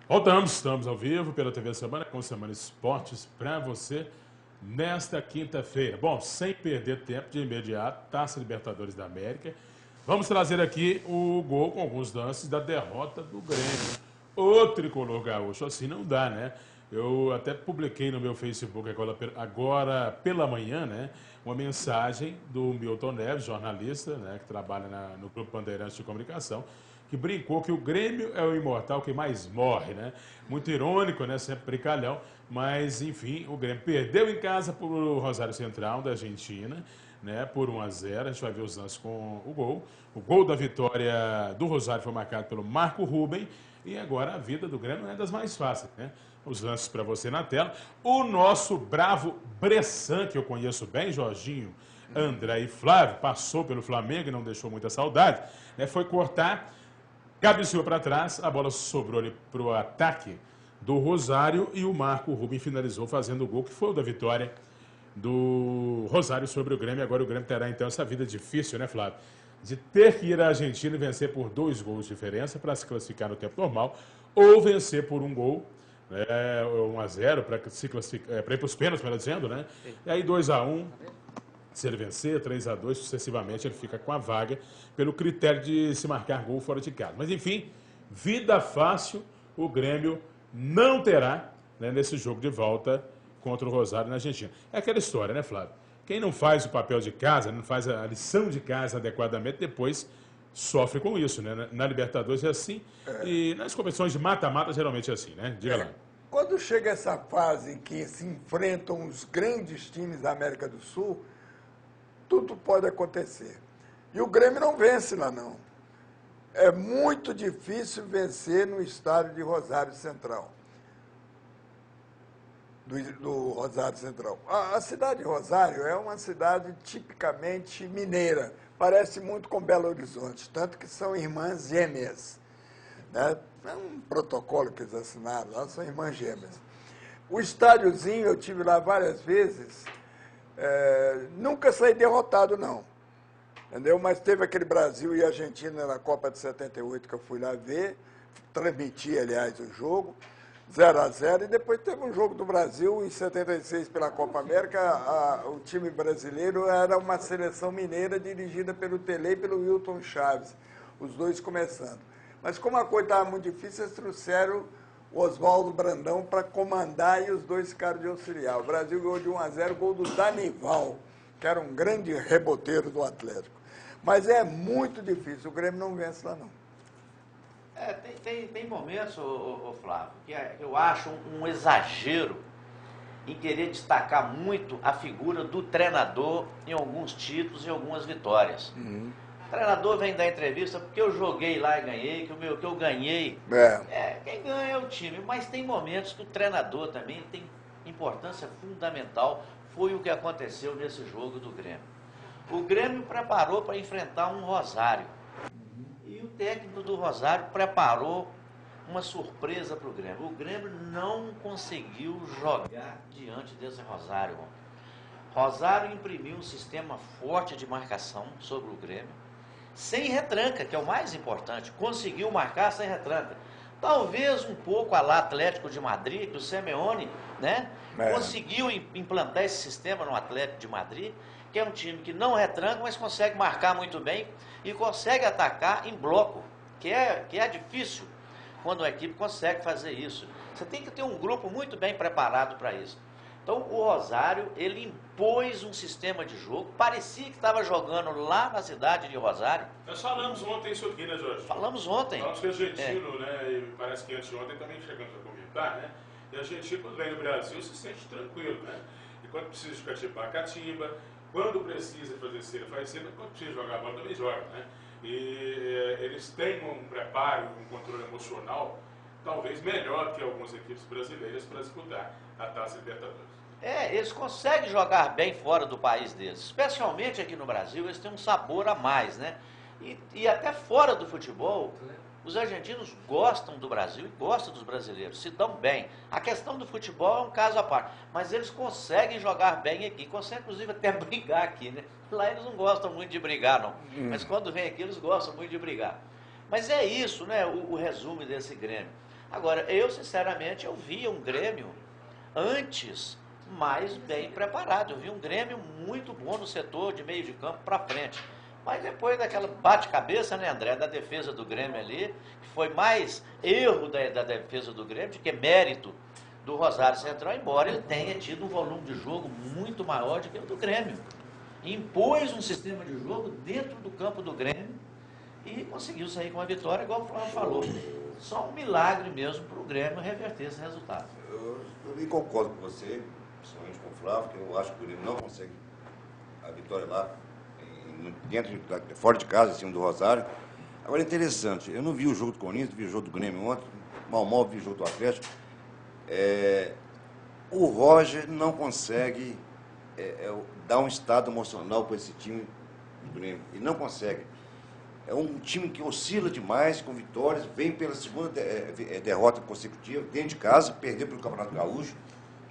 Estamos ao vivo pela TV Semana com Semana Esportes para você nesta quinta-feira. Bom, sem perder tempo, de imediato, Taça Libertadores da América. Vamos trazer aqui o gol com alguns lances da derrota do Grêmio. O tricolor gaúcho, assim não dá, né? Eu até publiquei no meu Facebook agora pela manhã, né? Uma mensagem do Milton Neves, jornalista, né? Que trabalha no Grupo Bandeirantes de Comunicação, que brincou que o Grêmio é o imortal que mais morre, né? Muito irônico, né? Sempre brincalhão, mas enfim, o Grêmio perdeu em casa para o Rosário Central da Argentina, né? Por 1-0, a gente vai ver os lances com o gol. O gol da vitória do Rosário foi marcado pelo Marco Ruben e agora a vida do Grêmio não é das mais fáceis, né? Os lances para você na tela. O nosso bravo Bressan, que eu conheço bem, Jorginho, André e Flávio, passou pelo Flamengo e não deixou muita saudade, né? Foi cortar, cabeceou para trás, a bola sobrou ali para o ataque do Rosário e o Marco Ruben finalizou fazendo o gol, que foi o da vitória do Rosário sobre o Grêmio. Agora o Grêmio terá então essa vida difícil, né, Flávio? De ter que ir à Argentina e vencer por 2 gols de diferença para se classificar no tempo normal, ou vencer por 1 gol, 1-0 para se classificar, para ir para os pênaltis, melhor dizendo, né? E aí 2-1. Se ele vencer, 3-2, sucessivamente, ele fica com a vaga pelo critério de se marcar gol fora de casa. Mas, enfim, vida fácil o Grêmio não terá, né, nesse jogo de volta contra o Rosário na Argentina. É aquela história, né, Flávio? Quem não faz o papel de casa, não faz a lição de casa adequadamente, depois sofre com isso, né? Na Libertadores é assim e nas competições de mata-mata geralmente é assim, né? Diga lá. Quando chega essa fase em que se enfrentam os grandes times da América do Sul, tudo pode acontecer. E o Grêmio não vence lá, não. É muito difícil vencer no estádio de Rosário Central. Do Rosário Central. A cidade de Rosário é uma cidade tipicamente mineira. Parece muito com Belo Horizonte, tanto que são irmãs gêmeas, né? É um protocolo que eles assinaram lá, são irmãs gêmeas. O estádiozinho, eu tive lá várias vezes, nunca saí derrotado, não. Entendeu? Mas teve aquele Brasil e Argentina na Copa de 78 que eu fui lá ver, transmiti, aliás, o jogo, 0-0, e depois teve um jogo do Brasil em 76 pela Copa América. O time brasileiro era uma seleção mineira dirigida pelo Tele e pelo Wilton Chaves, os dois começando. Mas como a coisa estava muito difícil, eles trouxeram o Oswaldo Brandão para comandar e os dois ficaram de auxiliar. O Brasil ganhou de 1-0, gol do Danival, que era um grande reboteiro do Atlético. Mas é muito difícil, o Grêmio não vence lá não. Tem momentos, Flávio, que eu acho um exagero em querer destacar muito a figura do treinador em alguns títulos e algumas vitórias. O treinador vem dar entrevista porque eu joguei lá e ganhei, que eu ganhei. Quem ganha é o time, mas tem momentos que o treinador também tem importância fundamental. Foi o que aconteceu nesse jogo do Grêmio. O Grêmio preparou para enfrentar um Rosário. E o técnico do Rosário preparou uma surpresa para o Grêmio. O Grêmio não conseguiu jogar diante desse Rosário. Rosário imprimiu um sistema forte de marcação sobre o Grêmio, sem retranca, que é o mais importante. Conseguiu marcar sem retranca. Talvez um pouco a lá Atlético de Madrid, que o Simeone, né, conseguiu implantar esse sistema no Atlético de Madrid, que é um time que não retranca, mas consegue marcar muito bem e consegue atacar em bloco, que é difícil quando a equipe consegue fazer isso. Você tem que ter um grupo muito bem preparado para isso. Então o Rosário, ele impôs um sistema de jogo, parecia que estava jogando lá na cidade de Rosário. Nós falamos ontem isso aqui, né, Jorge? Falamos ontem. Falamos que o argentino, né, e parece que anteontem também chegamos a comentar, né? E o argentino, quando vem no Brasil, se sente tranquilo, né? E quando precisa de catimbar, catimba. Quando precisa fazer cera, faz cera. Quando precisa jogar a bola, também joga, né? E eles têm um preparo, um controle emocional, talvez melhor que algumas equipes brasileiras para disputar a Taça Libertadores. Eles conseguem jogar bem fora do país deles, especialmente aqui no Brasil, eles têm um sabor a mais, né? E até fora do futebol, os argentinos gostam do Brasil e gostam dos brasileiros, se dão bem. A questão do futebol é um caso à parte, mas eles conseguem jogar bem aqui, conseguem inclusive até brigar aqui, né? Lá eles não gostam muito de brigar, não, mas quando vem aqui eles gostam muito de brigar. Mas é isso, né, o resumo desse Grêmio. Agora, eu sinceramente, eu via um Grêmio antes mais bem preparado. Eu vi um Grêmio muito bom no setor de meio de campo para frente. Mas depois daquela bate-cabeça, né, André, da defesa do Grêmio ali, que foi mais erro da defesa do Grêmio do que mérito do Rosário Central, embora ele tenha tido um volume de jogo muito maior do que o do Grêmio. Impôs um sistema de jogo dentro do campo do Grêmio e conseguiu sair com a vitória, igual o Flávio falou. Só um milagre mesmo para o Grêmio reverter esse resultado. Eu também concordo com você, principalmente com o Flávio, que eu acho que o Grêmio não consegue a vitória lá, fora de casa, em cima do Rosário. Agora é interessante, eu não vi o jogo do Corinthians, vi o jogo do Grêmio ontem, mal vi o jogo do Atlético. O Roger não consegue dar um estado emocional para esse time do Grêmio. Ele não consegue. É um time que oscila demais com vitórias, vem pela segunda derrota consecutiva, dentro de casa, perdeu pelo Campeonato Gaúcho.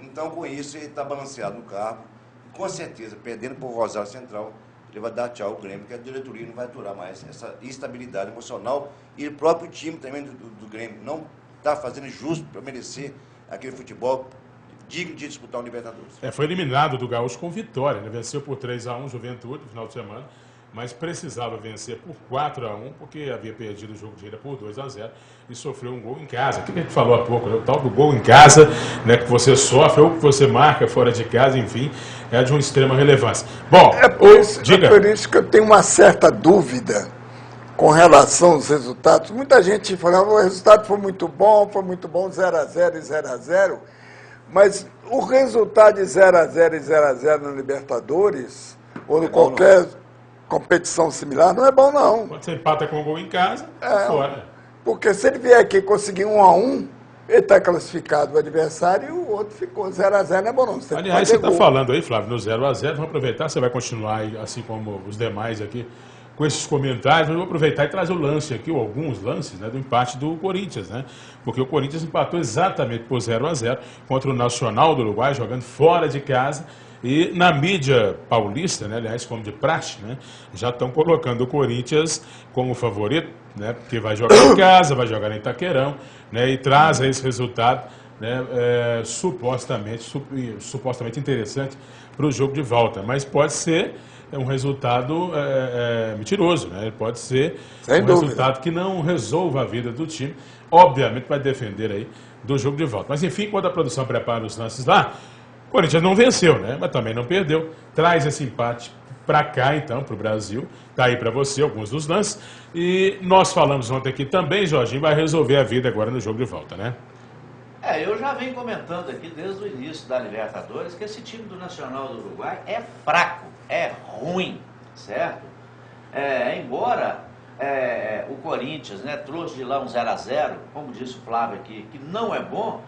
Então, com isso, ele está balanceado no cargo. E, com certeza, perdendo para o Rosário Central, ele vai dar tchau ao Grêmio, porque a diretoria não vai aturar mais essa instabilidade emocional. E o próprio time também do Grêmio não está fazendo justo para merecer aquele futebol digno de disputar o Libertadores. Foi eliminado do Gaúcho com vitória, né? Venceu por 3-1 Juventude no final de semana, mas precisava vencer por 4-1, porque havia perdido o jogo de ida por 2-0 e sofreu um gol em casa. Que a gente falou há pouco, né? O tal do gol em casa, né, que você sofre ou que você marca fora de casa, enfim, é de uma extrema relevância. Bom, é por isso que eu tenho uma certa dúvida com relação aos resultados. Muita gente falava, o resultado foi muito bom, 0-0 e 0-0, mas o resultado de 0-0 e 0-0 na Libertadores, ou em qualquer competição similar, não é bom, não. Quando você empata com o gol em casa, fora. Porque se ele vier aqui conseguir 1-1, ele está classificado o adversário e o outro ficou 0-0, não é bom, não. Aliás, você está falando aí, Flávio, no 0-0, vamos aproveitar, você vai continuar aí, assim como os demais aqui, com esses comentários, eu vou aproveitar e trazer o lance aqui, ou alguns lances, né, do empate do Corinthians, né? Porque o Corinthians empatou exatamente por 0-0 contra o Nacional do Uruguai, jogando fora de casa. E na mídia paulista, né, aliás, como de praxe, né, já estão colocando o Corinthians como favorito, né, porque vai jogar em casa, vai jogar em Itaquerão, né, e traz esse resultado, né, supostamente interessante para o jogo de volta. Mas pode ser um resultado mentiroso, né? Pode ser resultado que não resolva a vida do time. Obviamente vai defender aí do jogo de volta. Mas enfim, quando a produção prepara os lances lá, o Corinthians não venceu, né? Mas também não perdeu. Traz esse empate para cá, então, para o Brasil. Está aí para você alguns dos lances. E nós falamos ontem aqui também, Jorginho, vai resolver a vida agora no jogo de volta, né? Eu já venho comentando aqui desde o início da Libertadores que esse time do Nacional do Uruguai é fraco, é ruim, certo? Embora o Corinthians, né, trouxe de lá um 0-0, como disse o Flávio aqui, que não é bom,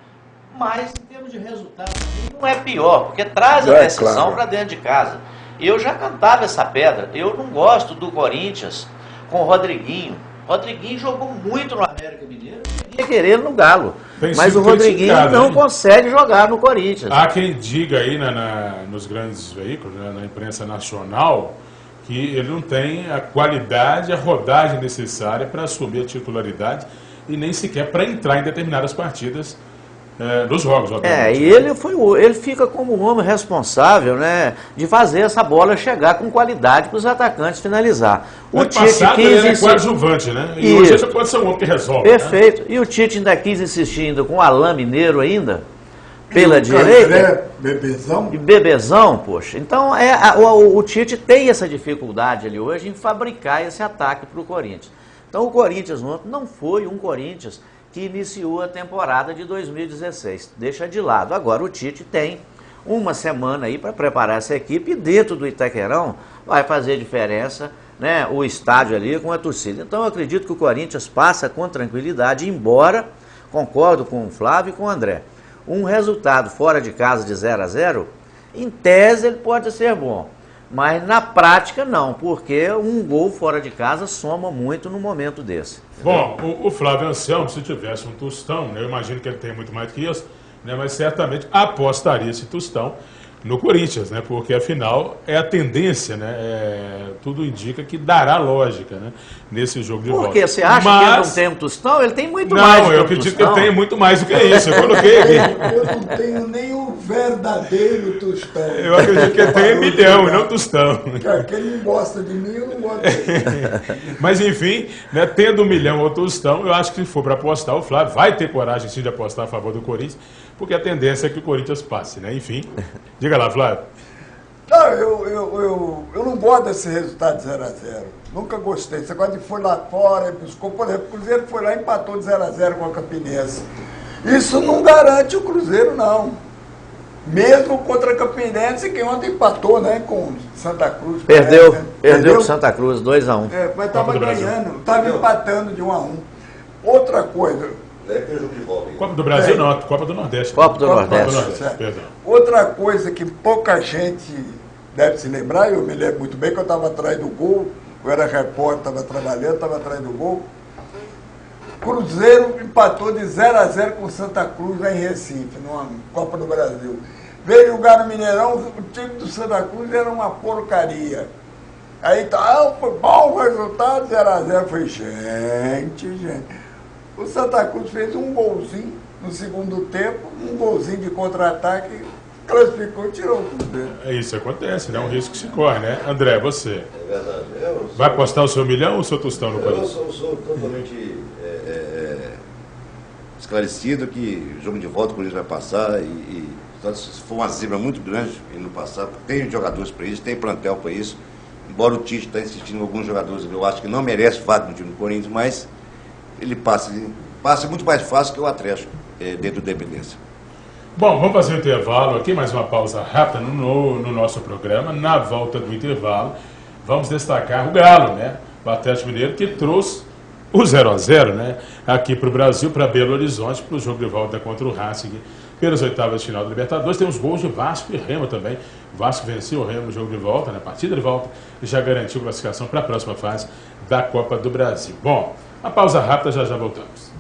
mas em termos de resultado não é pior, porque traz a decisão para dentro de casa. Eu já cantava essa pedra, eu não gosto do Corinthians com o Rodriguinho. Rodriguinho jogou muito no América Mineiro, eu queria querer ele no Galo. Mas o Rodriguinho não consegue jogar no Corinthians. Há quem diga aí nos grandes veículos, né, na imprensa nacional, que ele não tem a qualidade, a rodagem necessária para assumir a titularidade e nem sequer para entrar em determinadas partidas dos jogos, obviamente. E ele fica como o homem responsável, né, de fazer essa bola chegar com qualidade para os atacantes finalizar. O Tite ele é coadjuvante, né? E hoje ele pode ser um homem que resolve. Perfeito. Né? E o Tite ainda quis insistir ainda com o Alain Mineiro ainda, pela direita. Bebezão? E Bebezão, poxa. Então o Tite tem essa dificuldade ali hoje em fabricar esse ataque para o Corinthians. Então o Corinthians ontem não foi um Corinthians que iniciou a temporada de 2016. Deixa de lado. Agora o Tite tem uma semana aí para preparar essa equipe e dentro do Itaquerão vai fazer diferença, né, o estádio ali com a torcida. Então eu acredito que o Corinthians passa com tranquilidade, embora, concordo com o Flávio e com o André, um resultado fora de casa de 0-0, em tese ele pode ser bom. Mas na prática não, porque um gol fora de casa soma muito no momento desse. Bom, o Flávio Anselmo, se tivesse um tostão, né, eu imagino que ele tem muito mais que isso, né, mas certamente apostaria esse tostão no Corinthians, né? Porque afinal é a tendência, né? Tudo indica que dará lógica, né? Nesse jogo de volta. Por quê? Você acha que ele não tem um tostão? Ele tem muito não, mais do que eu um acredito tostão. que ele tem muito mais do que isso. Eu coloquei aqui. Eu não tenho nem o verdadeiro tostão. Eu acredito que ele tem milhão e não tostão. Aquele não gosta de mim, eu não gosto dele. Mas enfim, né, tendo 1 milhão ou tostão, eu acho que se for para apostar, o Flávio vai ter coragem sim de apostar a favor do Corinthians, porque a tendência é que o Corinthians passe, né? Enfim, diga lá, Flávio. Não, eu não gosto desse resultado de 0x0. Nunca gostei. Você gosta de foi lá fora, buscou, por exemplo, o Cruzeiro foi lá e empatou de 0x0 com a Campinense. Isso não garante o Cruzeiro, não. Mesmo contra a Campinense, que ontem empatou, né, com Santa Cruz. Perdeu Perdeu com Santa Cruz, 2-1. Mas estava ganhando, estava empatando de 1-1. Outra coisa. Copa do Brasil não, Copa do Nordeste. Copa do Nordeste. Copa do Nordeste, perdão. Outra coisa que pouca gente deve se lembrar, eu me lembro muito bem que eu estava atrás do gol, eu era repórter, estava trabalhando, estava atrás do gol. Cruzeiro empatou de 0x0 com Santa Cruz lá em Recife, numa Copa do Brasil. Veio jogar no Mineirão, o time do Santa Cruz era uma porcaria. Aí foi bom o resultado, 0x0. Foi gente. O Santa Cruz fez um golzinho no segundo tempo, um golzinho de contra-ataque, classificou e tirou o Cruzeiro. É isso, acontece, né? É um risco que se corre, né? André, você É verdade. vai apostar o seu 1 milhão ou o seu tostão no Eu Corinthians? sou totalmente esclarecido que o jogo de volta o Corinthians vai passar e se for uma zebra muito grande e não passar, tem jogadores para isso, tem plantel para isso. Embora o Tite está insistindo em alguns jogadores, eu acho que não merece vaga no time do Corinthians, mas ele passa muito mais fácil que o Atlético dentro da dependência. Bom, vamos fazer um intervalo aqui, mais uma pausa rápida no nosso programa. Na volta do intervalo, vamos destacar o Galo, né? O Atlético Mineiro, que trouxe o 0x0, né? Aqui para o Brasil, para Belo Horizonte, para o jogo de volta contra o Racing, pelas oitavas de final da Libertadores. Tem os gols de Vasco e Remo também. O Vasco venceu o Remo no jogo de volta, na partida de volta, e já garantiu classificação para a próxima fase da Copa do Brasil. Bom, a pausa rápida, já voltamos.